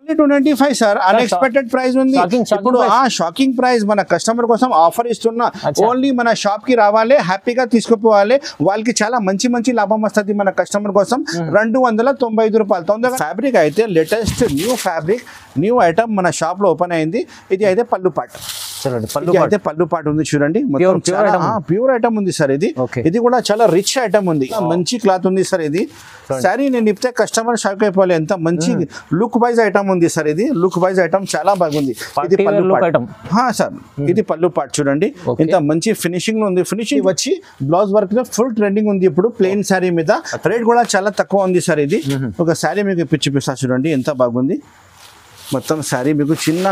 295 sir, unexpected price ఉంది. ఇప్పుడు shocking price మన కస్టమర్ కోసం ఆఫర్ ఇస్తున్నా. ఓన్లీ మన షాప్ కి రావాలి, హ్యాపీగా తీసుకుపోవాలి, వాళ్ళకి చాలా మంచి మంచి లాభం వస్తుంది మన కస్టమర్ కోసం. 295 రూపాయలు. తొందరగా ఫ్యాబ్రిక్ అయితే latest new fabric, new item మన షాప్ లో ఓపెన్ అయింది. ఇది అయితే పళ్ళు పాట, అయితే పళ్ళు పాట ఉంది చూడండి, ప్యూర్ ఐటమ్ ఉంది సార్. ఇది కూడా చాలా రిచ్ ఐటమ్ ఉంది, మంచి క్లాత్ ఉంది సార్. ఇది సారీ నేను ఇప్పితే కస్టమర్ షాక్ అయిపోవాలి, ఎంత మంచి లుక్ వైజ్ ఐటమ్ ఉంది సార్. ఇది లుక్ వైజ్ ఐటమ్ చాలా బాగుంది. ఇది పళ్ళు పాట సార్, ఇది పళ్ళు పాట చూడండి, ఇంత మంచి ఫినిషింగ్ లో ఉంది. ఫినిషింగ్ వచ్చి బ్లౌజ్ వర్క్ లో ఫుల్ ట్రెండింగ్ ఉంది ఇప్పుడు ప్లెయిన్ శారీ మీద. రేట్ కూడా చాలా తక్కువ ఉంది సార్. ఇది ఒక శారీ మీకు చూపిస్తా చూడండి, ఎంత బాగుంది. మొత్తం శారీ మీకు చిన్న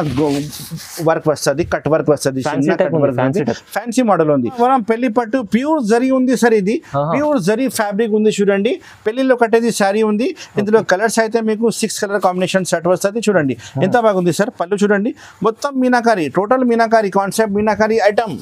వర్క్ వస్తుంది, కట్ వర్క్ వస్తుంది, చిన్న కట్ వర్క్, ఫ్యాన్సీ మోడల్ ఉంది. పెళ్లి పట్టు ప్యూర్ జరీ ఉంది సార్. ఇది ప్యూర్ జరీ ఫ్యాబ్రిక్ ఉంది చూడండి, పెళ్లిలో కట్టేది శారీ ఉంది. ఇందులో కలర్స్ అయితే మీకు 6 కలర్ కాంబినేషన్ సెట్ వస్తుంది చూడండి, ఎంత బాగుంది సార్. పళ్ళు చూడండి, మొత్తం meenakari, total meenakari concept, meenakari item.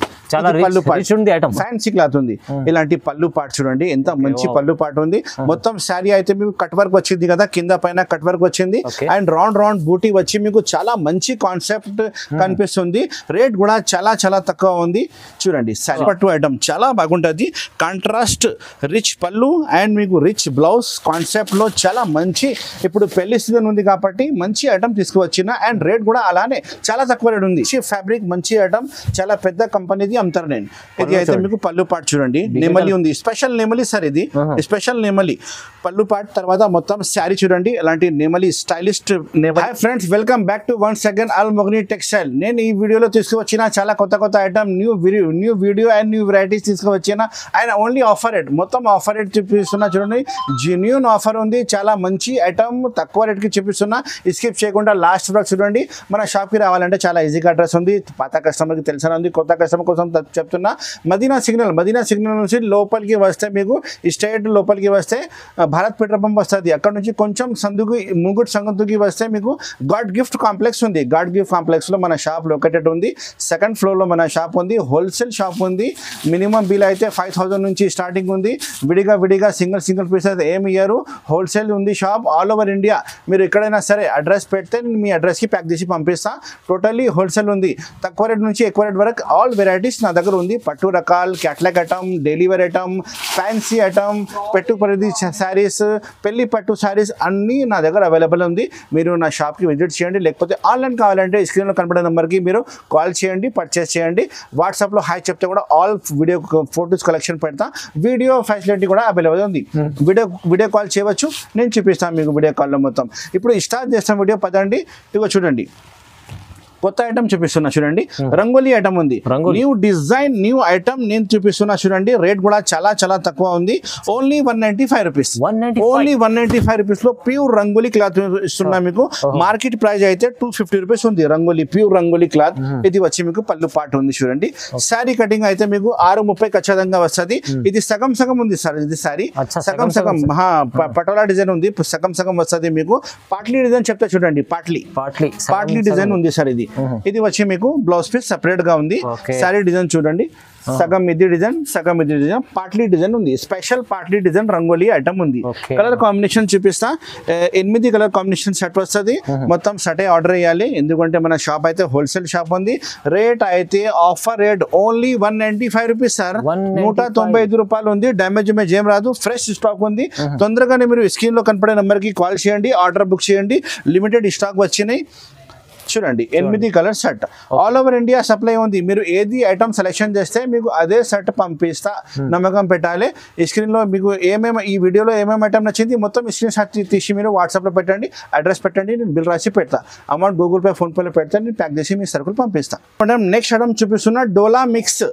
పళ్ళు పాటు ఫ్యాన్సీ క్లాత్ ఉంది, ఇలాంటి పళ్ళు పాటు చూడండి, ఎంత మంచి పళ్ళు పాటు ఉంది. మొత్తం శారీ అయితే మీకు కట్ వర్క్ వచ్చింది కదా, కింద పైన కట్ వర్క్ వచ్చింది, అండ్ రౌండ్ రౌండ్ బూటీ వచ్చి మీకు చాలా మంచి కాన్సెప్ట్ కనిపిస్తుంది. రేట్ కూడా చాలా చాలా తక్కువ ఉంది చూడండి. శారీ పట్టు ఐటమ్ చాలా బాగుంటుంది, కాంట్రాస్ట్ రిచ్ పళ్ళు అండ్ మీకు రిచ్ బ్లౌజ్ కాన్సెప్ట్ లో చాలా మంచి. ఇప్పుడు పెళ్లి సీజన్ ఉంది కాబట్టి మంచి ఐటమ్ తీసుకువచ్చిన, అండ్ రేట్ కూడా అలానే చాలా తక్కువ రేట్ ఉంది. ఫ్యాబ్రిక్ మంచి ఐటమ్, చాలా పెద్ద కంపెనీది అమ్ముతారు నేను. ఇది అయితే మీకు పళ్ళు పాటు చూడండి, నెమలి ఉంది, స్పెషల్ నెమలి సార్. ఇది స్పెషల్ నెమలి పళ్ళు పాటు. తర్వాత మొత్తం శారీ చూడండి, ఇలాంటి నెమలి స్టైలిస్ట్ నెమలి. Hi friends, welcome back to once again all మొగ్ని textile. నేను ఈ వీడియోలో తీసుకువచ్చిన చాలా కొత్త కొత్త item, new video and new varieties తీసుకువచ్చిన. అండ్ ఓన్లీ ఆఫర్ రేట్, మొత్తం ఆఫర్ రేట్ చూపిస్తున్నా చూడండి. జెన్యూన్ ఆఫర్ ఉంది, చాలా మంచి ఐటమ్ తక్కువ రేట్కి చూపిస్తున్నా. స్కిప్ చేయకుండా లాస్ట్ వరకు చూడండి. మన షాప్కి రావాలంటే చాలా ఈజీగా అడ్రస్ ఉంది, పాత కస్టమర్కి తెలిసిన ఉంది, కొత్త కస్టమర్ కోసం చెప్తున్నా. మదీనా సిగ్నల్ నుంచి లోపలికి వస్తే మీకు స్ట్రైట్ లోపలికి వస్తే భారత్ పెట్రోల్ పంప్ వస్తుంది. అక్కడ నుంచి కొంచెం సందుకు ముగుట్ సంగతుకి వస్తే మీకు గాడ్ గిఫ్ట్ కాంప్లెక్స్ ఉంది. గాడ్ గిఫ్ట్ కాంప్లెక్స్ లో మన షాప్ లొకేటెడ్ ఉంది. సెకండ్ ఫ్లోర్ లో మన షాప్ ఉంది, హోల్సేల్ షాప్ ఉంది. మినిమం బిల్ అయితే 5000 నుంచి స్టార్టింగ్ ఉంది. విడిగా సింగిల్ పీస్ అయితే ఏమి ఇయ్యారు. హోల్సేల్ ఉంది షాప్, ఆల్ ఓవర్ ఇండియా. మీరు ఎక్కడైనా సరే అడ్రస్ పెడితే నేను మీ అడ్రస్కి ప్యాక్ చేసి పంపిస్తా. టోటల్లీ హోల్సేల్ ఉంది, తక్కువ రేట్ నుంచి ఎక్కువ రేట్ వరకు ఆల్ వెరైటీస్ నా దగ్గర ఉంది. పట్టు రకాలు, catalogue item, daily wear item, fancy item, పెట్టు పరిధి శారీస్, పెళ్లి పట్టు శారీస్ అన్నీ నా దగ్గర అవైలబుల్ ఉంది. మీరు నా షాప్కి విజిట్ చేయండి, లేకపోతే ఆన్లైన్ కావాలంటే స్క్రీన్లో కనబడే నెంబర్కి మీరు కాల్ చేయండి, పర్చేస్ చేయండి. వాట్సాప్లో హాయ్ చెప్తే కూడా ఆల్ వీడియో ఫొటోస్ కలెక్షన్ పెడతా. వీడియో ఫెసిలిటీ కూడా అవైలబుల్ ఉంది. వీడియో కాల్ చేయవచ్చు, నేను చూపిస్తాను మీకు వీడియో కాల్లో మొత్తం. ఇప్పుడు స్టార్ట్ చేస్తాం వీడియో, పదండి. ఇగో చూడండి, కొత్త ఐటమ్ చూపిస్తున్నా చూడండి, రంగోలీ ఐటమ్ ఉంది, న్యూ డిజైన్ న్యూ ఐటమ్ నేను చూపిస్తున్నా చూడండి. రేట్ కూడా చాలా చాలా తక్కువ ఉంది, ఓన్లీ 195 రూపీస్. ఓన్లీ 195 రూపీస్ లో ప్యూర్ రంగోలీ క్లాత్ ఇస్తున్నా మీకు. మార్కెట్ ప్రైస్ అయితే 250 రూపీస్ ఉంది రంగోలీ, ప్యూర్ రంగోలీ క్లాత్. ఇది వచ్చి మీకు పళ్ళు పాటు ఉంది చూడండి. శారీ కటింగ్ అయితే మీకు 630 ఖచ్చితంగా వస్తుంది. ఇది సగం ఉంది సార్, ఇది శారీ సగం పటోలా డిజైన్ ఉంది, సగం వస్తుంది మీకు. పాట్లీ డిజైన్ చెప్తే చూడండి, పాట్లీ డిజైన్ ఉంది సార్. ఇది వచ్చి మీకు బ్లౌజ్ పీస్ సెపరేట్ గా ఉంది. శారీ డిజైన్ చూడండి, సగం ఇది డిజైన్, పాట్లీ డిజైన్ ఉంది. Special potli design rangoli item ఉంది. కలర్ కాంబినేషన్ చూపిస్తా, 8 కలర్ కాంబినేషన్ సెట్ వస్తుంది. మొత్తం సెటే ఆర్డర్ చేయాలి, ఎందుకంటే మన షాప్ అయితే హోల్సేల్ షాప్ ఉంది. రేట్ అయితే offer rate only 195 rupees sir, 195 రూపాయలు ఉంది. డ్యామేజ్ ఏం రాదు, ఫ్రెష్ స్టాక్ ఉంది. తొందరగానే మీరు స్క్రీన్ లో కనపడే నెంబర్ కి కాల్ చేయండి, ఆర్డర్ బుక్ చేయండి. లిమిటెడ్ స్టాక్ వచ్చినాయి చూడండి. 8 colour set, all over India supply ఉంది. మీరు ఏది ఐటమ్ సెలెక్షన్ చేస్తే మీకు అదే సెట్ పంపిస్తా, నమ్మకం పెట్టాలి. ఈ స్క్రీన్ లో మీకు ఈ వీడియోలో ఏమేమి ఐటమ్ నచ్చింది మొత్తం స్క్రీన్ షాట్ తీసి మీరు వాట్సాప్ లో పెట్టండి, అడ్రస్ పెట్టండి, నేను బిల్ రాసి పెడతా. అమౌంట్ గూగుల్ పే, ఫోన్ పేలో పెడతా, నేను ప్యాక్ చేసి మీ సరుకులు పంపిస్తా. నెక్స్ట్ ఐటమ్ చూపిస్తున్నా డోలా మిక్స్.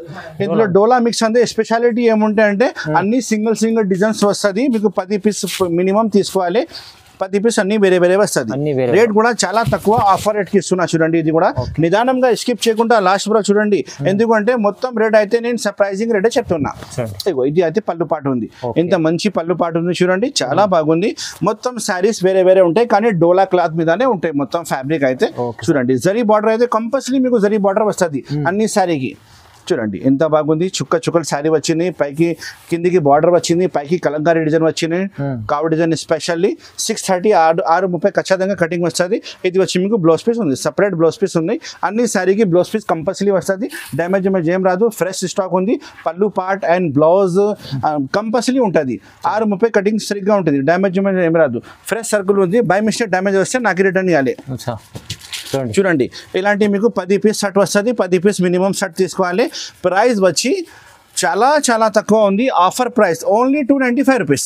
ఇందులో డోలా మిక్స్ అంటే స్పెషాలిటీ ఏముంటాయి అంటే అన్ని సింగిల్ డిజైన్స్ వస్తుంది మీకు. 10 పీస్ మినిమం తీసుకోవాలి, 10 పీస్ అన్ని వేరే వస్తుంది. రేట్ కూడా చాలా తక్కువ, ఆఫర్ రేట్ కి ఇస్తున్నా చూడండి. ఇది కూడా నిదానంగా స్కిప్ చేయకుండా లాస్ట్ వరకు చూడండి, ఎందుకంటే మొత్తం రేట్ అయితే నేను సర్ప్రైజింగ్ రేటే చెప్తున్నా. ఇది అయితే పళ్ళు పాటు ఉంది, ఇంత మంచి పళ్ళు పాటు ఉంది చూడండి, చాలా బాగుంది. మొత్తం శారీస్ వేరే ఉంటాయి, కానీ డోలా క్లాత్ మీదనే ఉంటాయి మొత్తం ఫ్యాబ్రిక్ అయితే. చూడండి, జరీ బార్డర్ అయితే కంపల్సరీ మీకు జరీ బార్డర్ వస్తుంది అన్ని శారీకి. చూడండి ఎంత బాగుంది, చుక్క చుక్కల శారీ వచ్చింది, పైకి కిందికి బార్డర్ వచ్చింది, పైకి కలంకారీ డిజైన్ వచ్చింది, కావు డిజైన్ స్పెషల్లీ 630 6:30 ఖచ్చితంగా కటింగ్ వస్తుంది. ఇది వచ్చి మీకు బ్లౌజ్ పీస్ ఉంది, సపరేట్ బ్లౌజ్ పీస్ ఉన్నాయి. అన్ని శారీకి బ్లౌజ్ పీస్ కంపల్సరీ వస్తుంది, డ్యామేజ్ ఏం రాదు, ఫ్రెష్ స్టాక్ ఉంది. పళ్ళు పార్ట్ అండ్ బ్లౌజ్ కంపల్సరీ ఉంటుంది. 6:30 కటింగ్ సరిగ్గా ఉంటుంది, డ్యామేజ్ ఏం రాదు, ఫ్రెష్ సర్కిల్ ఉంది. బై మిస్టేక్ డ్యామేజ్ వస్తే నాకు రిటర్న్ ఇవ్వాలి. చూడండి ఇలాంటి మీకు 10 పీస్ షర్ట్ వస్తుంది, 10 పీస్ మినిమం షర్ట్ తీసుకోవాలి. ప్రైస్ వచ్చి చాలా చాలా తక్కువ ఉంది. Offer price only 295 rupees,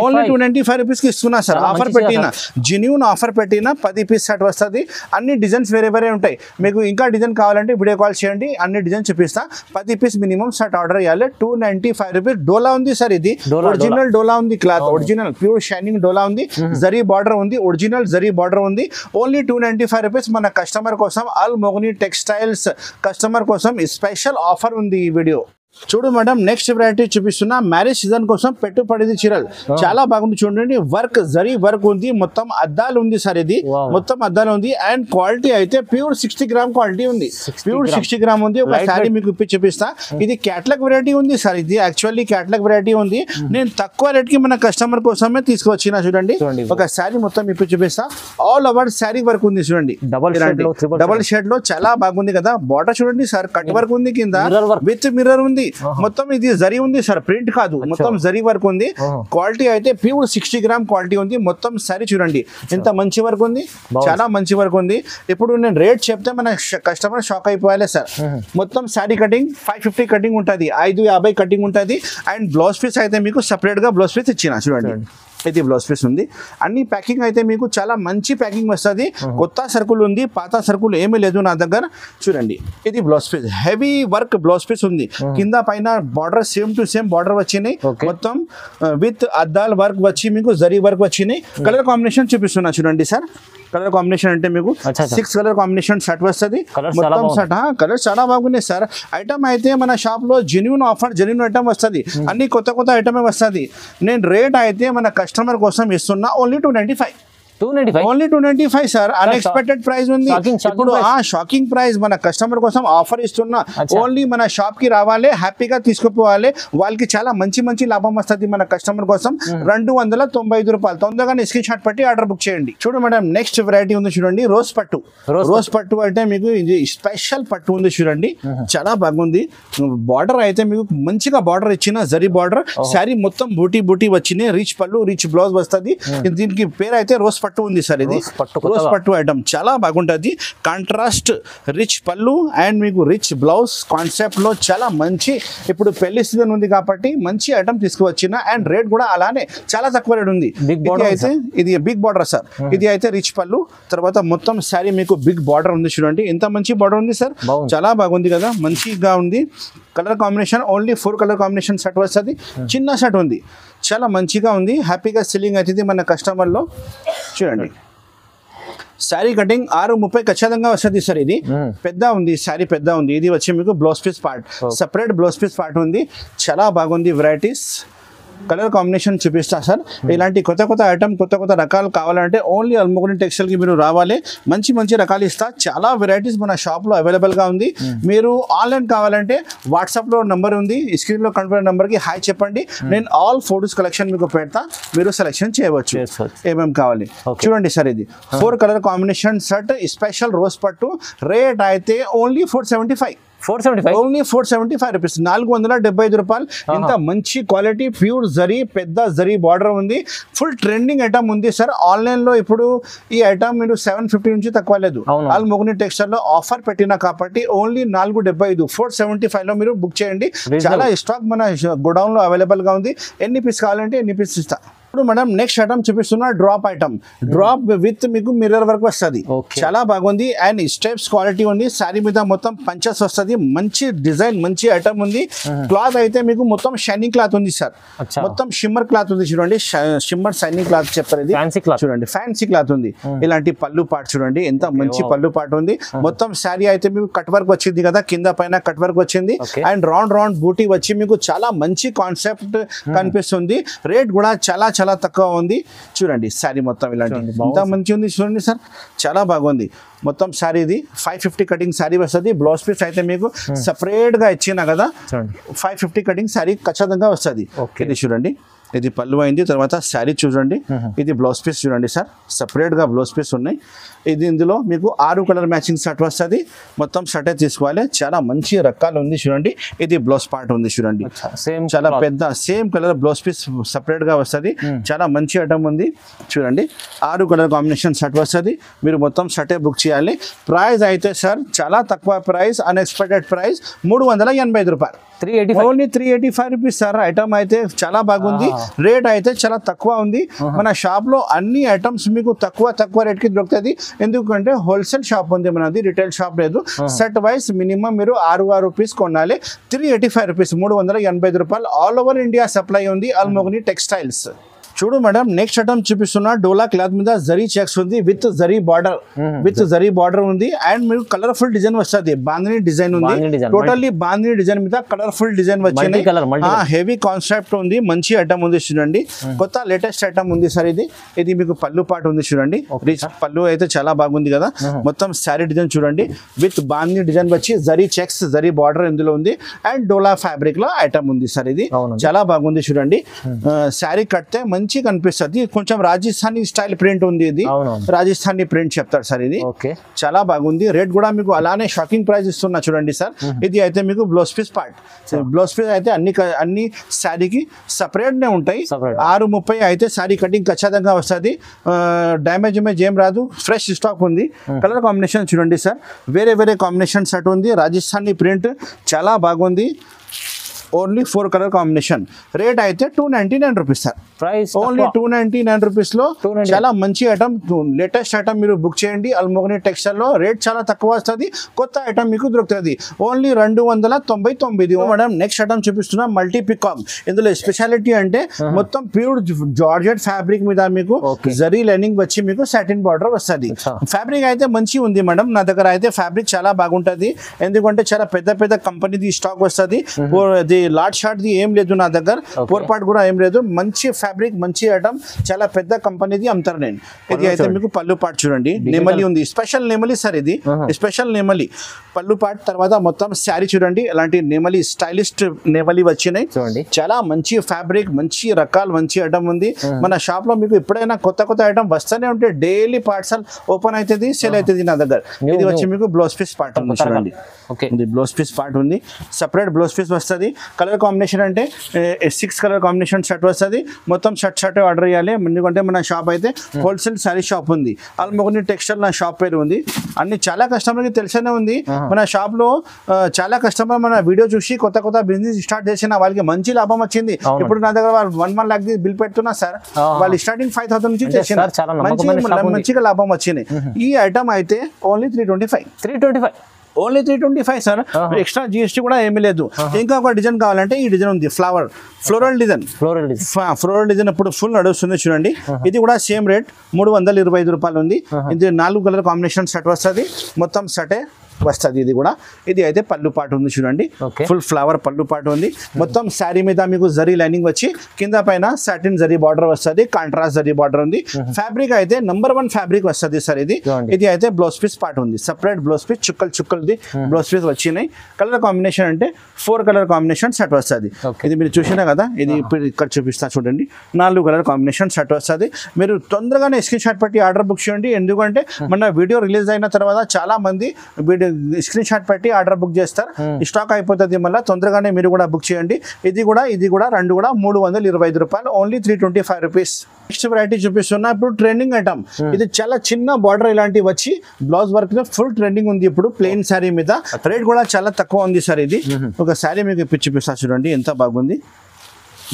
only 295 రూపీస్కి ఇస్తున్నా సార్. ఆఫర్ పెట్టిన జెన్యూన్ ఆఫర్ పెట్టిన 10 పీస్ షర్ట్ వస్తుంది. అన్ని డిజైన్స్ వేరే వేరే ఉంటాయి. మీకు ఇంకా డిజైన్ కావాలంటే వీడియో కాల్ చేయండి, అన్ని డిజైన్ చూపిస్తా. 10 పీస్ మినిమం షర్ట్ ఆర్డర్ చేయాలి. 295 రూపీస్. డోలా ఉంది సార్, ఇది ఒరిజినల్ డోలా ఉంది, క్లాత్ ఒరిజినల్ ప్యూర్ షైనింగ్ డోలా ఉంది, జరీ బార్డర్ ఉంది, ఒరిజినల్ జరీ బార్డర్ ఉంది. Only 295 rupees. మన కస్టమర్ కోసం అల్ మొగని టెక్స్టైల్స్ కస్టమర్ కోసం స్పెషల్ ఆఫర్ ఉంది ఈ వీడియో. చూడు మేడం, నెక్స్ట్ వెరైటీ చూపిస్తున్నా. మ్యారేజ్ సీజన్ కోసం పెట్టుబడి చీరలు చాలా బాగుంది. చూడండి వర్క్ జరీ వర్క్ ఉంది, మొత్తం అద్దాలు ఉంది సార్, ఇది మొత్తం అద్దాలు ఉంది. అండ్ క్వాలిటీ అయితే ప్యూర్ 60 గ్రామ్ క్వాలిటీ ఉంది, ప్యూర్ 60 గ్రామ్ ఉంది. ఒక శారీ మీకు ఇప్పి చూపిస్తా. ఇది క్యాటలాగ్ వెరైటీ ఉంది సార్, ఇది యాక్చువల్లీ క్యాటలాగ్ వెరైటీ ఉంది. నేను తక్కువ రేట్ కి మన కస్టమర్ కోసమే తీసుకొచ్చిన. చూడండి ఒక శారీ మొత్తం ఇప్పి చూపిస్తా. ఆల్ ఓవర్ శారీ వర్క్ ఉంది చూడండి, డబల్ షేడ్ లో చాలా బాగుంది కదా. బార్డర్ చూడండి సార్, కట్ వర్క్ ఉంది, కింద విత్ మిర్రర్ ఉంది. మొత్తం ఇది జరీ ఉంది సార్, ప్రింట్ కాదు, మొత్తం జరీ వర్క్ ఉంది. క్వాలిటీ అయితే ప్యూర్ 60 గ్రామ్ క్వాలిటీ ఉంది. మొత్తం సారీ చూడండి ఎంత మంచి వర్క్ ఉంది, చాలా మంచి వర్క్ ఉంది. ఇప్పుడు నేను రేట్ చెప్తే మన కస్టమర్ షాక్ అయిపోయాలి సార్. మొత్తం శారీ కటింగ్ 550 కటింగ్ ఉంటుంది, 550 కటింగ్ ఉంటుంది. అండ్ బ్లౌజ్ పీస్ అయితే మీకు సపరేట్ గా బ్లౌజ్ పీస్ ఇచ్చిన. చూడండి ఇది బ్లౌజ్ పీస్ ఉంది. అన్ని ప్యాకింగ్ అయితే మీకు చాలా మంచి ప్యాకింగ్ వస్తుంది. కొత్త సరుకులు ఉంది, పాత సరుకులు ఏమీ లేదు నా దగ్గర. చూడండి ఇది blouse piece, heavy work blouse piece ఉంది. కింద పైన border same to same border వచ్చినాయి, మొత్తం విత్ అద్దాల్ వర్క్ వచ్చి మీకు జరీ వర్క్ వచ్చినాయి. కలర్ కాంబినేషన్ చూపిస్తున్నా చూడండి సార్. కలర్ కాంబినేషన్ అంటే మీకు 6 కలర్ కాంబినేషన్ షర్ట్ వస్తుంది. మొత్తం షర్ట్ కలర్ చాలా బాగున్నాయి సార్. ఐటమ్ అయితే మన షాప్ లో జెన్యూన్ ఆఫర్, జెన్యూన్ ఐటమ్ వస్తుంది. అన్ని కొత్త కొత్త ఐటమే వస్తుంది. నేను రేట్ అయితే మన కస్టమర్ కోసం ఇస్తున్నా only 295. Only 295 sir. Unexpected price ఉంది. ఇప్పుడు షాకింగ్ ప్రైస్ మన కస్టమర్ కోసం ఆఫర్ ఇస్తున్నా. ఓన్లీ మన షాప్ కి రావాలి, హ్యాపీగా తీసుకుపోవాలి. వాళ్ళకి చాలా మంచి మంచి లాభం వస్తుంది. మన కస్టమర్ కోసం 295 రూపాయలు. తొందరగా స్క్రీన్ షాట్ పెట్టి ఆర్డర్ బుక్ చేయండి. చూడు మేడం, నెక్స్ట్ వెరైటీ ఉంది చూడండి, రోజ్ పట్టు. రోజ్ పట్టు అంటే మీకు ఇది స్పెషల్ పట్టు ఉంది చూడండి, చాలా బాగుంది. బార్డర్ అయితే మీకు మంచిగా బార్డర్ ఇచ్చిన జరీ బార్డర్. శారీ మొత్తం బూటీ బూటీ వచ్చింది, రిచ్ పళ్ళు రిచ్ బ్లౌజ్ వస్తుంది. దీనికి పేరు అయితే రోజ్ పట్టు ఉంది సార్. ఇది రోజ్ పట్టు ఐటమ్ చాలా బాగుంటుంది. కాంట్రాస్ట్ రిచ్ పళ్ళు అండ్ మీకు రిచ్ బ్లౌజ్ కాన్సెప్ట్ లో చాలా మంచి. ఇప్పుడు పెళ్లి సీజన్ ఉంది కాబట్టి మంచి ఐటమ్ తీసుకువచ్చిన. అండ్ రేట్ కూడా అలానే చాలా తక్కువ రేట్ ఉంది. ఇది అయితే ఇది బిగ్ బార్డర్ సార్. ఇది అయితే రిచ్ పళ్ళు, తర్వాత మొత్తం శారీ మీకు బిగ్ బార్డర్ ఉంది చూడండి, ఎంత మంచి బార్డర్ ఉంది సార్, చాలా బాగుంది కదా, మంచిగా ఉంది. Colour combination only 4 colour combination shirt వస్తుంది. చిన్న షర్ట్ ఉంది, చాలా మంచిగా ఉంది. హ్యాపీగా సెల్లింగ్ అవుతుంది మన కస్టమర్లో. చూడండి శారీ కటింగ్ 6:30 ఖచ్చితంగా వస్తుంది సార్. ఇది పెద్ద ఉంది, శారీ పెద్ద ఉంది. ఇది వచ్చి మీకు blouse piece part, separate blouse piece part ఉంది. చాలా బాగుంది వెరైటీస్. కలర్ కాంబినేషన్ చూపిస్తా సార్. ఇలాంటి కొత్త కొత్త ఐటమ్, కొత్త కొత్త రకాలు కావాలంటే ఓన్లీ అల్మోగని టెక్స్టైల్కి మీరు రావాలి. మంచి మంచి రకాలు ఇస్తా. చాలా వెరైటీస్ మన షాప్లో అవైలబుల్గా ఉంది. మీరు ఆన్లైన్ కావాలంటే వాట్సాప్లో నెంబర్ ఉంది, స్క్రీన్లో కనపడే నెంబర్కి హాయ్ చెప్పండి. నేను ఆల్ ఫోటోస్ కలెక్షన్ మీకు పెడతా, మీరు సెలెక్షన్ చేయవచ్చు ఏమేమి కావాలి. చూడండి సార్, ఇది 4 colour combination shirt, special rose పట్టు. రేట్ అయితే ఓన్లీ 475. ఓన్లీ 475 రూపీస్, 475 రూపాయలు. ఇంత మంచి క్వాలిటీ ప్యూర్ జరీ, పెద్ద జరీ బార్డర్ ఉంది. ఫుల్ ట్రెండింగ్ ఐటమ్ ఉంది సార్. ఆన్లైన్ లో ఇప్పుడు ఈ ఐటమ్ మీరు 750 నుంచి తక్కువ లేదు. ఆల్ మొగని టెక్స్టైల్ లో ఆఫర్ పెట్టినా కాబట్టి ఓన్లీ 475, 475 లో మీరు బుక్ చేయండి. చాలా స్టాక్ మన గోడౌన్ లో అవైలబుల్ గా ఉంది. ఎన్ని పీస్ కావాలంటే ఎన్ని పీస్ ఇస్తా. ఇప్పుడు మేడం నెక్స్ట్ ఐటమ్ చూపిస్తున్నా, డ్రాప్ ఐటమ్. డ్రాప్ విత్ మీకు మిర్రర్ వర్క్ వస్తుంది, చాలా బాగుంది. అండ్ స్టెప్స్ క్వాలిటీ ఉంది. శారీ మీద మొత్తం పంచెస్ వస్తుంది, మంచి డిజైన్, మంచి ఐటమ్ ఉంది. క్లాత్ అయితే మీకు మొత్తం షైనింగ్ క్లాత్ ఉంది సార్, మొత్తం షిమ్మర్ క్లాత్ ఉంది చూడండి, షిమ్మర్ షైనింగ్ క్లాత్ చెప్తారు. ఇది చూడండి ఫ్యాన్సీ క్లాత్ ఉంది. ఇలాంటి పళ్ళు పార్ట్ చూడండి, ఎంత మంచి పళ్ళు పార్ట్ ఉంది. మొత్తం శారీ అయితే మీకు కట్ వర్క్ వచ్చింది కదా, కింద పైన కట్ వర్క్ వచ్చింది. అండ్ రౌండ్ రౌండ్ బూటీ వచ్చి మీకు చాలా మంచి కాన్సెప్ట్ కనిపిస్తుంది. రేట్ కూడా చాలా చాలా తక్కువ ఉంది చూడండి శారీ మొత్తం ఇలాంటి ఎంత మంచి ఉంది చూడండి సార్ చాలా బాగుంది మొత్తం శారీ ఇది 550 కటింగ్ శారీ వస్తుంది బ్లౌజ్ పీస్ అయితే మీకు సెపరేట్ గా ఇచ్చినా కదా 550 కటింగ్ శారీ ఖచ్చితంగా వస్తుంది ఇది చూడండి ఇది పళ్ళు అయింది తర్వాత శారీ చూడండి ఇది బ్లౌజ్ పీస్ చూడండి సార్ సెపరేట్ గా బ్లౌజ్ పీస్ ఉన్నాయి ఇది ఇందులో మీకు 6 కలర్ మ్యాచింగ్ షర్ట్ వస్తుంది మొత్తం షర్టే తీసుకోవాలి చాలా మంచి రకాలు ఉంది చూడండి ఇది బ్లౌజ్ పార్ట్ ఉంది చూడండి చాలా పెద్ద same colour blouse piece separate గా వస్తుంది చాలా మంచి ఐటమ్ ఉంది చూడండి 6 కలర్ కాంబినేషన్ షర్ట్ వస్తుంది మీరు మొత్తం షర్టే బుక్ చేయాలి ప్రైస్ అయితే సార్ చాలా తక్కువ ప్రైస్ అన్ఎక్స్పెక్టెడ్ ప్రైస్ 385 రూపాయలు ఓన్లీ 385 రూపీస్ సార్ ఐటమ్ అయితే చాలా బాగుంది రేట్ అయితే చాలా తక్కువ ఉంది మన షాప్ లో అన్ని ఐటమ్స్ మీకు తక్కువ రేట్ కి దొరుకుతుంది ఎందుకంటే హోల్సేల్ షాప్ ఉంది మనది రిటైల్ షాప్ లేదు సెట్ వైస్ మినిమం మీరు 6 రూపీస్ కొనాలి 385 రూపీస్ 385 రూపాయలు ఆల్ ఓవర్ ఇండియా సప్లై ఉంది అల్మోగ్ని టెక్స్టైల్స్ చూడు మేడం నెక్స్ట్ ఐటమ్ చూపిస్తున్నా డోలా క్లాత్ మీద జరీ చెక్స్ ఉంది విత్ జరీ బార్డర్ ఉంది అండ్ మీకు కలర్ఫుల్ డిజైన్ వస్తుంది బాందిని డిజైన్ ఉంది టోటల్లీ బాందిని డిజైన్ మీద కలర్ఫుల్ డిజైన్ వచ్చింది హెవీ కాన్సెప్ట్ ఉంది మంచి ఐటమ్ ఉంది చూడండి కొత్త లేటెస్ట్ ఐటమ్ ఉంది సార్ ఇది మీకు పళ్ళు పాటు ఉంది చూడండి రిచ్ పళ్ళు అయితే చాలా బాగుంది కదా మొత్తం శారీ డిజైన్ చూడండి విత్ బాందిని డిజైన్ వచ్చి జరీ చెక్స్ జరీ బార్డర్ ఇందులో ఉంది అండ్ డోలా ఫ్యాబ్రిక్ లో ఐటమ్ ఉంది సార్ ఇది చాలా బాగుంది చూడండి శారీ కడితే మంచి కనిపిస్తుంది కొంచెం రాజస్థానీ స్టైల్ ప్రింట్ ఉంది ఇది రాజస్థానీ ప్రింట్ చెప్తారు సార్ ఇది చాలా బాగుంది రేట్ కూడా మీకు అలానే షాకింగ్ ప్రైస్ ఇస్తున్నా చూడండి సార్ ఇది అయితే మీకు blouse piece part blouse piece అయితే అన్ని శారీకి సపరేట్ నే ఉంటాయి 630 అయితే శారీ కటింగ్ ఖచ్చితంగా వస్తుంది డ్యామేజ్ ఏం రాదు ఫ్రెష్ స్టాక్ ఉంది కలర్ కాంబినేషన్ చూడండి సార్ వేరే కాంబినేషన్ సెట్ ఉంది రాజస్థానీ ప్రింట్ చాలా బాగుంది ఓన్లీ 4 కలర్ కాంబినేషన్ రేట్ అయితే 299 rupees sir price only 299 rupees లో చాలా మంచి ఐటమ్ లేటెస్ట్ ఐటమ్ మీరు బుక్ చేయండి అల్మోగ్ని టెక్స్టైల్ లో రేట్ చాలా తక్కువ వస్తుంది కొత్త ఐటమ్ మీకు దొరుకుతుంది ఓన్లీ 299 మేడం నెక్స్ట్ ఐటమ్ చూపిస్తున్నా మల్టీ పికాక్ ఇందులో స్పెషాలిటీ అంటే మొత్తం ప్యూర్ జార్జెట్ ఫ్యాబ్రిక్ మీద మీకు జరీ లైనింగ్ వచ్చి మీకు సాటిన్ బార్డర్ వస్తుంది ఫ్యాబ్రిక్ అయితే మంచి ఉంది మేడం నా దగ్గర అయితే ఫ్యాబ్రిక్ చాలా బాగుంటది ఎందుకంటే చాలా పెద్ద కంపెనీది స్టాక్ వస్తుంది లాట్ షార్ట్ ది ఏం లేదు నా దగ్గర పొరపాటు కూడా ఏం లేదు మంచి ఫ్యాబ్రిక్ మంచి ఐటమ్ చాలా పెద్ద కంపెనీది అమ్ముతారు నేను ఇది అయితే మీకు పళ్ళు పాటు చూడండి నెమలి ఉంది స్పెషల్ నెమలి సార్ ఇది స్పెషల్ నెమలి పళ్ళు పాటు తర్వాత మొత్తం శారీ చూడండి ఇలాంటి నెమలి స్టైలిస్ట్ నెమలి వచ్చినాయి చాలా మంచి ఫ్యాబ్రిక్ మంచి రకాలు మంచి ఐటమ్ ఉంది మన షాప్ లో మీకు ఎప్పుడైనా కొత్త ఐటమ్ వస్తూనే ఉంటే డైలీ పార్సల్ ఓపెన్ అవుతుంది సేల్ అవుతుంది నా దగ్గర ఇది వచ్చి మీకు బ్లౌజ్ పీస్ పార్ట్ ఉంది చూడండి బ్లౌజ్ పీస్ పార్ట్ ఉంది సెపరేట్ బ్లౌజ్ పీస్ వస్తుంది కలర్ కాంబినేషన్ అంటే 6 కలర్ కాంబినేషన్ షర్ట్ వస్తుంది మొత్తం షర్ట్ ఆర్డర్ చేయాలి ఎందుకంటే మన షాప్ అయితే హోల్సేల్ శారీ షాప్ ఉంది అల్మోగ్ని టెక్స్టైల్ నా షాప్ పేరు ఉంది అన్ని చాలా కస్టమర్కి తెలిసనే ఉంది మన షాప్ లో చాలా కస్టమర్ మన వీడియో చూసి కొత్త బిజినెస్ స్టార్ట్ చేసిన వాళ్ళకి మంచి లాభం వచ్చింది ఇప్పుడు నా దగ్గర 1 lakh బిల్ పెడుతున్నా సార్ వాళ్ళు స్టార్టింగ్ 5,000 నుంచి చేసిన మంచిగా లాభం వచ్చింది ఈ ఐటమ్ అయితే only 325 only 325 sir extra GST కూడా ఏమీ లేదు ఇంకా ఒక డిజైన్ కావాలంటే ఈ డిజైన్ ఉంది ఫ్లోరల్ డిజైన్ ఇప్పుడు ఫుల్ నడుస్తుంది చూడండి ఇది కూడా సేమ్ రేట్ 325 రూపాయలు ఉంది ఇది 4 కలర్ కాంబినేషన్ సెట్ వస్తుంది మొత్తం సెటే వస్తుంది ఇది కూడా ఇది అయితే పళ్ళు పాటు ఉంది చూడండి ఫుల్ ఫ్లవర్ పళ్ళు పాటు ఉంది మొత్తం శారీ మీద మీకు జరీ లైనింగ్ వచ్చి కింద పైన సాటిన్ జరీ బార్డర్ వస్తుంది కాంట్రాస్ట్ జరీ బార్డర్ ఉంది ఫ్యాబ్రిక్ అయితే నంబర్ 1 ఫ్యాబ్రిక్ వస్తుంది సార్ ఇది అయితే బ్లౌజ్ పీస్ పాటు ఉంది సెపరేట్ బ్లౌజ్ పీస్ చుక్కలది బ్లౌజ్ పీస్ వచ్చినాయి కలర్ కాంబినేషన్ అంటే 4 కలర్ కాంబినేషన్ సెట్ వస్తుంది ఇది మీరు చూసినా కదా ఇది ఇక్కడ చూపిస్తా చూడండి 4 కలర్ కాంబినేషన్ సెట్ వస్తుంది మీరు తొందరగానే స్క్రీన్ షాట్ పెట్టి ఆర్డర్ బుక్ చేయండి ఎందుకంటే మన వీడియో రిలీజ్ అయిన తర్వాత చాలా మంది స్క్రీన్ షాట్ పెట్టి ఆర్డర్ బుక్ చేస్తారు స్టాక్ అయిపోతుంది మళ్ళీ తొందరగానే మీరు కూడా బుక్ చేయండి ఇది కూడా రెండు కూడా 325 రూపాయలు ఓన్లీ 325 రూపీస్ నెక్స్ట్ వెరైటీ చూపిస్తున్నా ఇప్పుడు ట్రెండింగ్ ఐటమ్ ఇది చాలా చిన్న బార్డర్ ఇలాంటివి వచ్చి బ్లౌజ్ వర్క్ లో ఫుల్ ట్రెండింగ్ ఉంది ఇప్పుడు ప్లెయిన్ శారీ మీద రేట్ కూడా చాలా తక్కువ ఉంది సార్ ఇది ఒక శారీ మీకు చూపిస్తా చూడండి ఎంత బాగుంది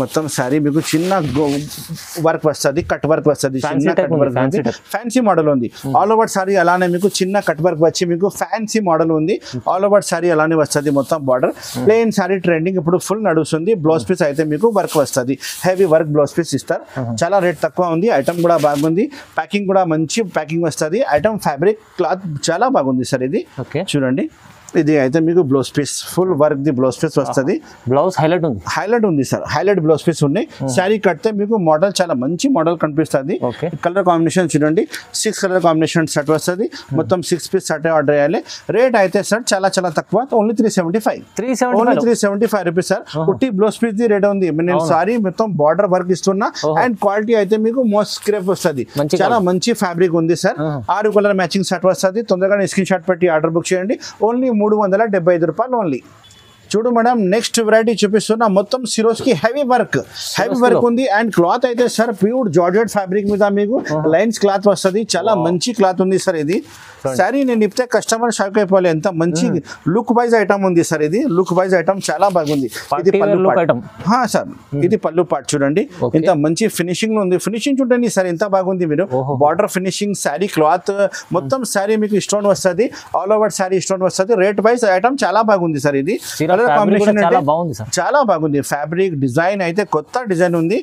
మొత్తం శారీ మీకు చిన్న వర్క్ వస్తుంది కట్ వర్క్ వస్తుంది చిన్న కట్ వర్క్ ఫ్యాన్సీ మోడల్ ఉంది ఆల్ ఓవర్ శారీ అలానే మీకు చిన్న కట్ వర్క్ వచ్చి మీకు ఫ్యాన్సీ మోడల్ ఉంది ఆల్ ఓవర్ శారీ అలానే వస్తుంది మొత్తం బార్డర్ ప్లెయిన్ శారీ ట్రెండింగ్ ఇప్పుడు ఫుల్ నడుస్తుంది బ్లౌజ్ పీస్ అయితే మీకు వర్క్ వస్తుంది హెవీ వర్క్ బ్లౌజ్ పీస్ ఇస్తారు చాలా రేట్ తక్కువ ఉంది ఐటమ్ కూడా బాగుంది ప్యాకింగ్ కూడా మంచి ప్యాకింగ్ వస్తుంది ఐటమ్ ఫ్యాబ్రిక్ క్లాత్ చాలా బాగుంది సార్ ఇది చూడండి ఇది అయితే మీకు blouse piece full work the blouse piece వస్తుంది. బ్లౌజ్ హైలైట్ ఉంది సార్, హైలైట్ బ్లౌజ్ పీస్ ఉన్నాయి. శారీ కడితే మీకు మోడల్ చాలా మంచి మోడల్ కనిపిస్తుంది. కలర్ కాంబినేషన్ చూడండి, 6 కలర్ కాంబినేషన్ సెట్ వస్తుంది. మొత్తం 6 పీస్ సెట్ ఆర్డర్ చేయాలి. రేట్ అయితే సార్ చాలా చాలా తక్కువ, ఓన్లీ 375 రూపీస్ సార్. ఉట్టి బ్లౌజ్ పీస్ ది రేట్ ఉంది. నేను సారీ మొత్తం బార్డర్ వర్క్ ఇస్తున్నా అండ్ క్వాలిటీ అయితే మీకు మోస్ట్ స్క్రేప్ వస్తుంది. చాలా మంచి ఫ్యాబ్రిక్ ఉంది సార్. 6 కలర్ మ్యాచింగ్ సెట్ వస్తుంది. తొందరగా స్క్రీన్ షాట్ పెట్టి ఆర్డర్ బుక్ చేయండి. ఓన్లీ 375 రూపాయలు ఓన్లీ. చూడు మేడం, నెక్స్ట్ వెరైటీ చూపిస్తున్నా. మొత్తం సిరోస్ కి హెవీ వర్క్ ఉంది అండ్ క్లాత్ అయితే సార్ ప్యూర్ జార్జెట్ ఫ్యాబ్రిక్ మీద మీకు లైన్స్ క్లాత్ వస్తుంది. చాలా మంచి క్లాత్ ఉంది సార్. ఇది సారీ నేను ఇప్పితే కస్టమర్ షాక్ అయిపోవాలి, ఎంత మంచి లుక్ వైజ్ ఐటమ్ ఉంది సార్. ఇది లుక్ వైజ్ ఐటమ్ చాలా బాగుంది. ఇది పళ్ళు పార్ట్ సార్, ఇది పళ్ళు పార్ట్ చూడండి, ఇంత మంచి ఫినిషింగ్ లో ఉంది. ఫినిషింగ్ చూడండి సార్ ఎంత బాగుంది. మీరు బార్డర్ ఫినిషింగ్, శారీ క్లాత్ మొత్తం శారీ మీకు స్టోన్ వస్తుంది, ఆల్ ఓవర్ శారీ స్టోన్ వస్తుంది. రేట్ వైజ్ ఐటమ్ చాలా బాగుంది సార్. ఇది కలర్ కాంబినేషన్ చాలా బాగుంది. ఫ్యాబ్రిక్ డిజైన్ అయితే కొత్త డిజైన్ ఉంది.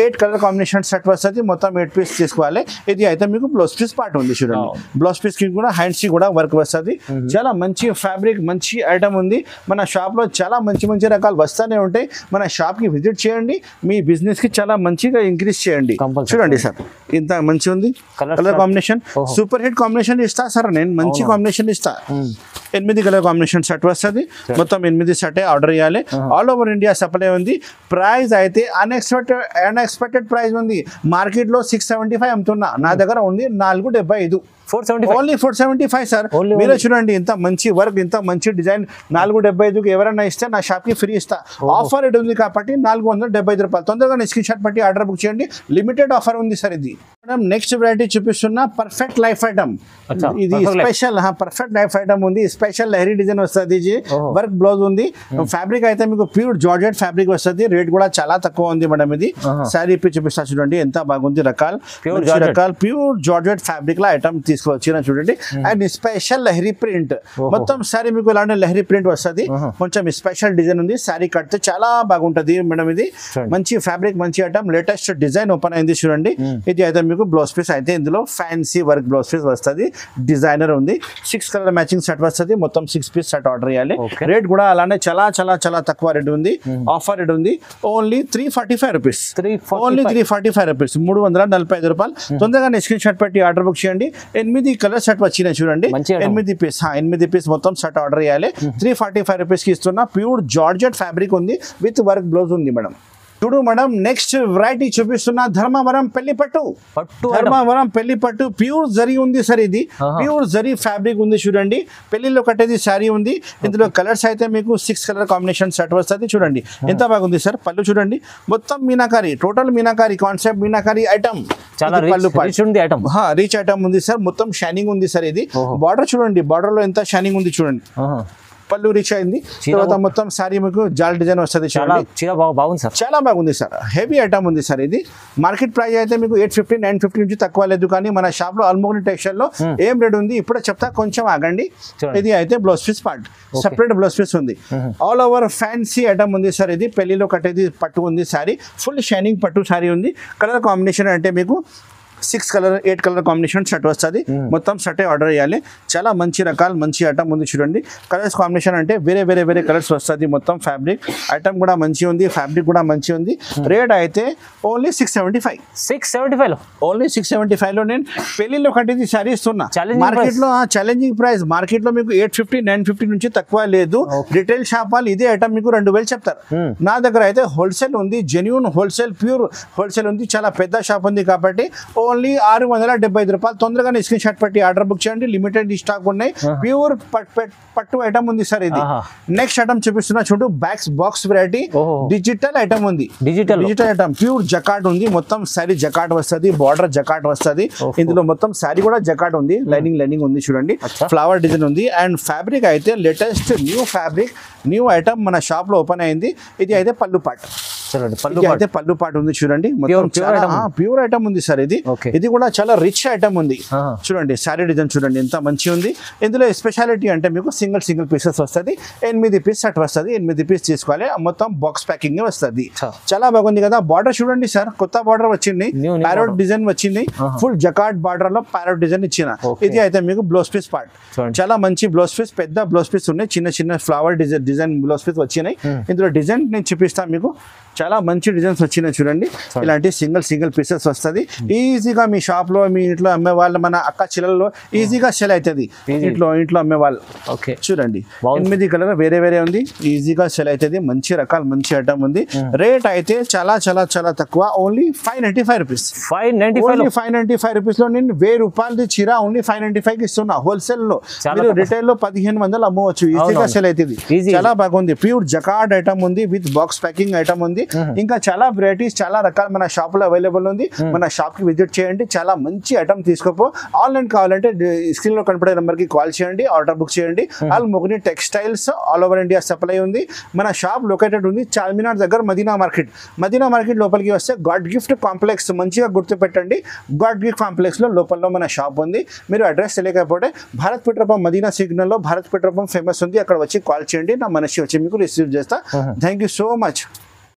8 కలర్ కాంబినేషన్ సెట్ వస్తుంది. మొత్తం 8 పీస్ తీసుకోవాలి. ఇది అయితే మీకు బ్లౌజ్ పీస్ పార్ట్ ఉంది చూడండి. బ్లౌజ్ పీస్ కి కూడా హ్యాండ్స్ కి కూడా వర్క్ వస్తుంది. చాలా మంచి ఫ్యాబ్రిక్, మంచి ఐటమ్ ఉంది. మన షాప్ లో చాలా మంచి రకాలు వస్తూనే ఉంటాయి. మన షాప్ కి విజిట్ చేయండి, మీ బిజినెస్ కి చాలా మంచిగా ఇంక్రీజ్ చేయండి. చూడండి సార్ ఇంత మంచి ఉంది colour combination. Super hit combination ఇస్తా సార్, నేను మంచి కాంబినేషన్ ఇస్తా. 8 కలర్ కాంబినేషన్ సెట్ వస్తుంది. మొత్తం 8 సెట్ ఆర్డర్ చేయాలి. ఆల్ ఓవర్ ఇండియా సప్లై ఉంది. ప్రైస్ అయితే అన్ఎక్స్పెక్టెడ్ ప్రైస్ ఉంది. మార్కెట్ లో 675 అమ్ముతున్నా, నా దగ్గర ఉంది 475. Only 475 sir. మీరే చూడండి ఇంత మంచి వర్క్, ఇంత మంచి డిజైన్. 475కి ఎవరైనా ఇస్తే నా షాప్ కి ఫ్రీ ఇస్తా. ఆఫర్ రేట్ ఉంది కాబట్టి 475 రూపాయలు. తొందరగా స్క్రీన్ షాట్ పెట్టి ఆర్డర్ బుక్ చేయండి. లిమిటెడ్ ఆఫర్ ఉంది సార్. ఇది నెక్స్ట్ వెరైటీ చూపిస్తున్నా, పర్ఫెక్ట్ లైఫ్ ఐటమ్. ఇది స్పెషల్ పర్ఫెక్ట్ లైఫ్ ఐటమ్ ఉంది. స్పెషల్ లహరీ డిజైన్ వస్తుంది. వర్క్ బ్లౌజ్ ఉంది. ఫ్యాబ్రిక్ అయితే మీకు ప్యూర్ జార్జెట్ ఫ్యాబ్రిక్ వస్తుంది. రేట్ కూడా చాలా తక్కువ ఉంది మేడం. ఇది శారీ ఇప్పి చూపిస్తా చూడండి ఎంత బాగుంది. రకాలు ప్యూర్ జార్జెట్ ఫ్యాబ్రిక్ లా ఐటమ్ తీసుకొచ్చిన చూడండి. అండ్ స్పెషల్ లహరీ ప్రింట్, మొత్తం శారీ మీకు ఇలాంటి లహరీ ప్రింట్ వస్తుంది. కొంచెం స్పెషల్ డిజైన్ ఉంది. శారీ కడితే చాలా బాగుంటది మేడం. ఇది మంచి ఫ్యాబ్రిక్, మంచి ఐటమ్, లేటెస్ట్ డిజైన్ ఓపెన్ అయింది చూడండి. ఇది అయితే మీకు బ్లౌజ్ పీస్ అయితే ఇందులో ఫ్యాన్సీ వర్క్ బ్లౌజ్ పీస్ వస్తుంది. డిజైనర్ ఉంది. 6 కలర్ మ్యాచింగ్ సెట్ వస్తుంది. మొత్తం 6 పీస్ సెట్ ఆర్డర్ చేయాలి. రేట్ కూడా అలానే చాలా చాలా చాలా తక్కువ రేట్ ఉంది. ఆఫర్ రేట్ ఉంది. Only 345 rupees. ఓన్లీ 345 రూపీస్, 345 రూపాయలు. తొందరగా స్క్రీన్ షాట్ పెట్టి ఆర్డర్ బుక్ చేయండి. 8 కలర్ సెట్ వచ్చినాయి చూడండి. 8 పీస్ మొత్తం సెట్ ఆర్డర్ చేయాలి. 345 రూపీస్ కి ఇస్తున్నా. ప్యూర్ జార్జెట్ ఫ్యాబ్రిక్ ఉంది విత్ వర్క్ బ్లౌజ్ ఉంది మేడం. చూడు మేడం, నెక్స్ట్ వెరైటీ చూపిస్తున్నా. ధర్మవరం పెళ్లి పట్టు. ధర్మవరం పెళ్లి పట్టు ప్యూర్ జరీ ఉంది సార్. ఇది ప్యూర్ జరీ ఫ్యాబ్రిక్ ఉంది చూడండి. పెళ్లిలో కట్టేది శారీ ఉంది. ఇందులో కలర్స్ అయితే మీకు 6 కలర్ కాంబినేషన్ సెట్ వస్తుంది. చూడండి ఎంత బాగుంది సార్. పళ్ళు చూడండి, మొత్తం meenakari, total meenakari concept, meenakari item. Reach item ఉంది సార్. మొత్తం షైనింగ్ ఉంది సార్. ఇది బార్డర్ చూడండి, బార్డర్ లో ఎంత షైనింగ్ ఉంది చూడండి. పళ్ళు రీచ్ అయింది. తర్వాత మొత్తం సారీ మీకు జాల్ డిజైన్ వస్తుంది. చాలా బాగుంది సార్. హెవీ ఐటమ్ ఉంది సార్. ఇది మార్కెట్ ప్రైస్ అయితే మీకు 850 950 నుంచి తక్కువ లేదు. కానీ మన షాప్ లో ఆల్మోగ్ని టెక్స్టైల్ లో ఏం రేట్ ఉంది ఇప్పుడు చెప్తా, కొంచెం ఆగండి. ఇది అయితే blouse piece part, separate blouse piece ఉంది. ఆల్ ఓవర్ ఫ్యాన్సీ ఐటమ్ ఉంది సార్. ఇది పెళ్లిలో కట్టేది పట్టు ఉంది. సారీ ఫుల్ షైనింగ్ పట్టు సారీ ఉంది. కలర్ కాంబినేషన్ అంటే మీకు 6 కలర్ 8 కలర్ కాంబినేషన్ సెట్ వస్తుంది. మొత్తం సెట్ ఆర్డర్ చేయాలి. చాలా మంచి రకాలు, మంచి ఐటమ్ ఉంది చూడండి. కలర్స్ కాంబినేషన్ అంటే వేరే కలర్స్ వస్తుంది. మొత్తం ఫ్యాబ్రిక్ ఐటమ్ కూడా మంచి ఉంది, ఫ్యాబ్రిక్ కూడా మంచి ఉంది. రేట్ అయితే ఓన్లీ 675. ఓన్లీ 675 లో నేను పెళ్లిలో కట్టేది సారీ ఇస్తున్నా. మార్కెట్ లో ఛాలెంజింగ్ ప్రైస్. మార్కెట్ లో మీకు 850 950 నుంచి తక్కువ లేదు. రిటైల్ షాప్ వాళ్ళు ఇదే ఐటమ్ మీకు 2000 చెప్తారు. నా దగ్గర అయితే హోల్సేల్ ఉంది, జెన్యూన్ హోల్సేల్, ప్యూర్ హోల్సేల్ ఉంది. చాలా పెద్ద షాప్ ఉంది కాబట్టి ఓన్లీ 675 రూపాయలు. తొందరగా స్క్రీన్ షాట్ పెట్టి ఆర్డర్ బుక్ చేయండి. లిమిటెడ్ స్టాక్ ఉన్నాయి. ప్యూర్ పట్టు ఐటమ్ ఉంది సార్. ఇది నెక్స్ట్ ఐటమ్ చూపిస్తున్నా చూడు. బాక్స్ వెరైటీ డిజిటల్ ఐటమ్ ఉంది. డిజిటల్ ఐటమ్ ప్యూర్ జకాట్ ఉంది. మొత్తం సారీ జకాట్ వస్తుంది. బార్డర్ జకాట్ వస్తుంది. ఇందులో మొత్తం సారీ కూడా జకాట్ ఉంది. లైనింగ్ ఉంది చూడండి. ఫ్లవర్ డిజైన్ ఉంది. అండ్ ఫ్యాబ్రిక్ అయితే latest new fabric, new item మన షాప్ లో ఓపెన్ అయింది. ఇది అయితే పళ్ళు పార్ట్. చూడండి పళ్ళు ఇది అయితే పళ్ళు పాటు ఉంది చూడండి, మొత్తం ప్యూర్ ఐటమ్ ఉంది సార్ ఇది. ఇది కూడా చాలా రిచ్ ఐటమ్ ఉంది చూడండి. శారీ డిజైన్ చూడండి ఎంత మంచి ఉంది. ఇందులో స్పెషాలిటీ అంటే మీకు సింగిల్ పీసెస్ వస్తుంది, 8 పీస్ సెట్ వస్తుంది, 8 పీస్ తీసుకోవాలి, మొత్తం బాక్స్ ప్యాకింగ్ వస్తుంది. చాలా బాగుంది కదా. బార్డర్ చూడండి సార్, కొత్త బార్డర్ వచ్చింది, ప్యారెట్ డిజైన్ వచ్చింది, ఫుల్ జకార్డ్ బార్డర్ లో ప్యారెట్ డిజైన్ ఇచ్చిన. ఇది అయితే మీకు బ్లౌజ్ పీస్ పార్ట్, చాలా మంచి బ్లౌజ్ పీస్, పెద్ద బ్లౌజ్ పీస్ ఉన్నాయి, చిన్న ఫ్లవర్ డిజైన్ బ్లౌజ్ పీస్ వచ్చినాయి. ఇందులో డిజైన్ నేను చూపిస్తాను మీకు, చాలా మంచి డిజైన్స్ వచ్చినాయి చూడండి. ఇలాంటి సింగిల్ పీసెస్ వస్తుంది. ఈజీగా మీ షాప్ లో మీ ఇంట్లో అమ్మే వాళ్ళు, మన అక్క చిల్లల్లో ఈజీగా సెల్ అవుతుంది. ఇంట్లో అమ్మే వాళ్ళు చూడండి 8 కలర్ వేరే ఉంది, ఈజీగా సెల్ అవుతుంది. మంచి రకాల మంచి ఐటమ్ ఉంది. రేట్ అయితే చాలా తక్కువ, ఓన్లీ 595 రూపీస్. 595 రూపీస్ లో నేను 1000 రూపాయలది చీర ఓన్లీ 595 కి ఇస్తున్నా. హోల్సేల్ లో మీరు రిటైల్ లో 1500 అమ్మవచ్చు, ఈజీగా సెల్ అవుతుంది. చాలా బాగుంది, ప్యూర్ జకార్డ్ ఐటమ్ ఉంది, విత్ బాక్స్ ప్యాకింగ్ ఐటమ్ ఉంది. ఇంకా చాలా వెరైటీస్, చాలా రకాలు మన షాప్ లో అవైలబుల్ ఉంది. మన షాప్ కి విజిట్ చేయండి, చాలా మంచి ఐటమ్ తీసుకోపో. ఆన్లైన్ కావాలంటే స్క్రీన్ లో కనపడే నెంబర్ కి కాల్ చేయండి, ఆర్డర్ బుక్ చేయండి. Mogani textiles all over India supply ఉంది. మన షాప్ లొకేటెడ్ ఉంది చార్మినార్ దగ్గర, మదీనా మార్కెట్ లోపలికి వస్తే గాడ్ గిఫ్ట్ కాంప్లెక్స్, మంచిగా గుర్తుపెట్టండి, గాడ్ గిఫ్ట్ కాంప్లెక్స్ లో లోపల మన షాప్ ఉంది. మీరు అడ్రస్ తెలియకపోతే Bharat petrol pump Madina signal లో భారత్ పెట్రోల్ పంప్ ఫేమస్ ఉంది, అక్కడ వచ్చి కాల్ చేయండి, నా మనిషి వచ్చి మీకు రిసీవ్ చేస్తా. Thank you so much.